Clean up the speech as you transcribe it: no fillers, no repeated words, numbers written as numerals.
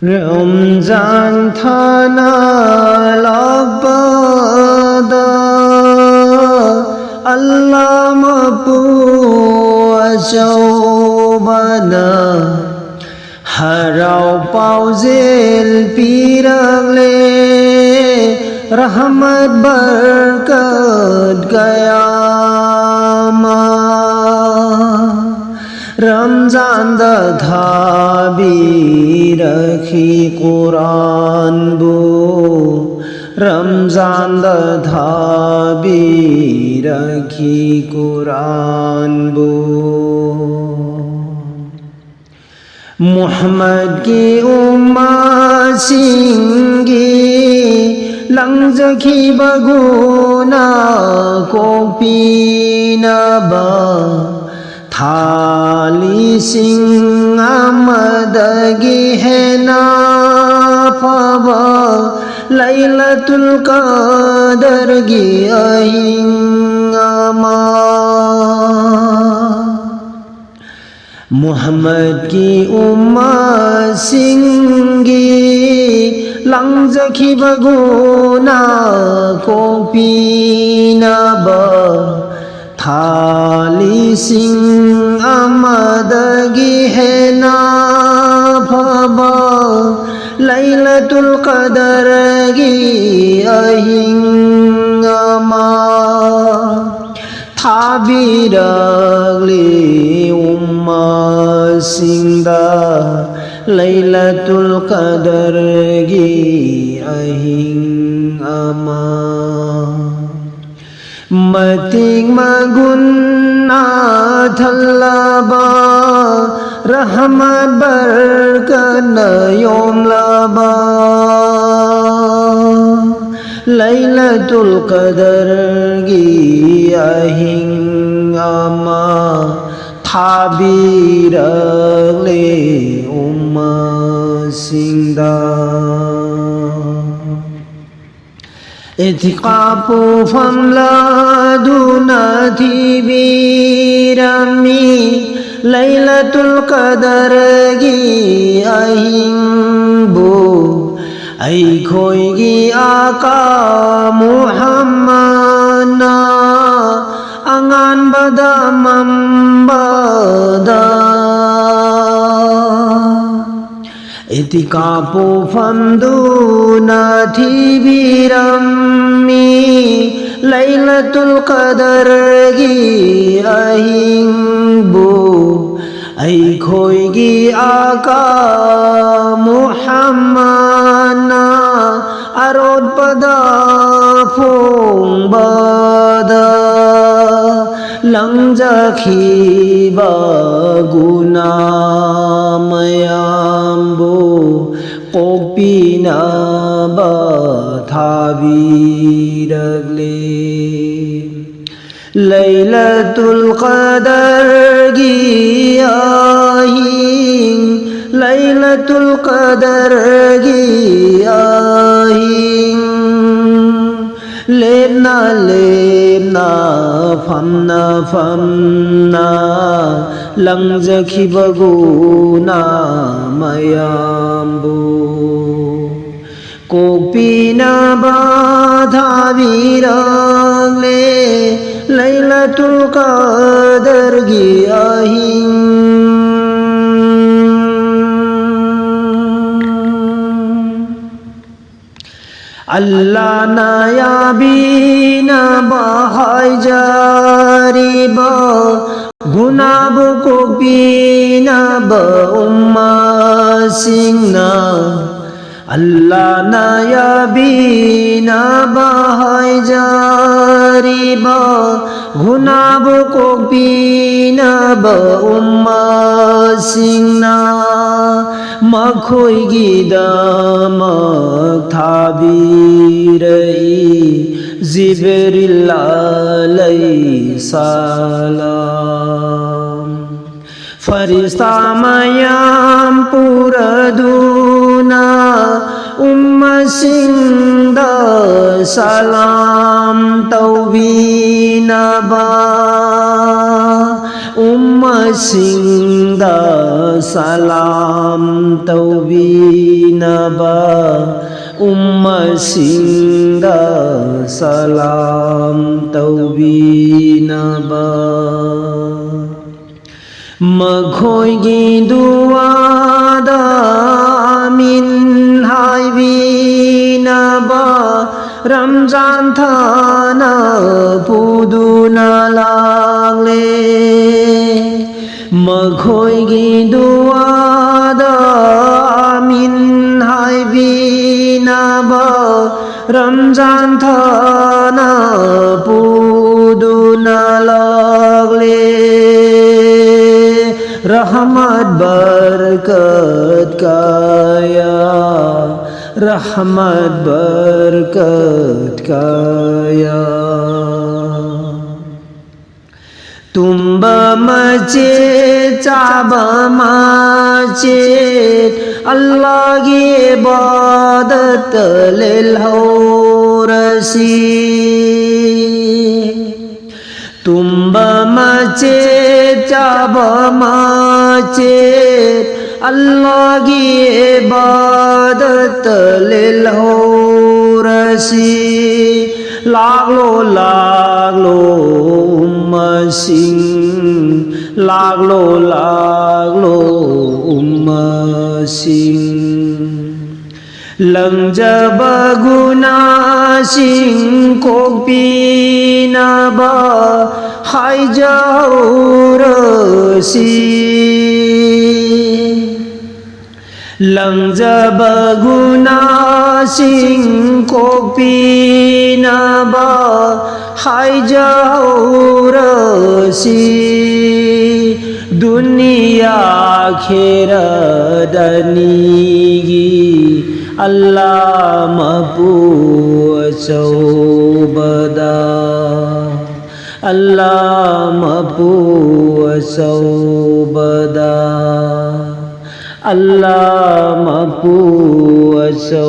Ramzan thana labada Allah mapu ajaubana harau pauzil piragle rahmat berkat gayama Ramzan da dhabi rakhi Quran bu Ramzan da dhabi rakhi Quran bu Muhammad ki umma singi lang zakhi baguna ko pina ba Thali sing amadagi hai na phava Lailatul Qadar gi ahing ama Muhammad ki umma singi lang zakhi baguna ko pina ba Thali sing amadagi hai na phava Lailatul Qadar gi ahing ama Thabiragli umma singda Lailatul Qadar gi ahing ama Mating magunna thalaba rahmat berkat yom laba Lailatul Qadar gi ahing ama thabiragle umma singda Itiqapu famla dunati birami Lailatul Qadar gi ahing bu Ai khoi gi aka Muhammad na angan badamam bada Itikapu famduna thibirami Lailatul Qadar gi ahing bu Ai khoi gi aka Muhammad na arod pada phung bada lang zakhi baguna mayambu kopina ba thabiragle Lailatul Qadar gi ahing Lailatul Qadar gi ahing Lemna famna lang zakhi baguna mayambu Kopina ba thabiragle Lailatul Qadar gi ahing Allah na yabina bahai jari ba guna bu kopina ba umma singna Allah na yabina bahai jari ba guna bu kopina ba umma singna Makhoi gida mak thabirai Jibril alaihi salam Farishta mayam puraduna umma singda salam tawbina ba ummasingda salam tawbinaba ummasingda salam tawbinaba makhoi duada amin haibinaba Ramzan thana puduna lagle makhoi gi duada amin haibina ba Ramzan thana puduna lagle rahmat barakat kaya rahmat barakat kaya tumba masjid chaba masjid Allah ki ibadat lil hawrasi tumba masjid chaba masjid Allah की इबादत लिल हौरसी लागलो लागलो उम्मा सिंह लागलो लागलो उम्मा सिंह लंजब गुना सिंह को पीनबा हाय जाऊरसी लंजब गुना सिंह को पीनबा हाय जाऊरसी दुनिया खेरदनीगी अल्लाह मपू सौबदा अल्लाह मपू सौबदा अल्लाह मपू सौ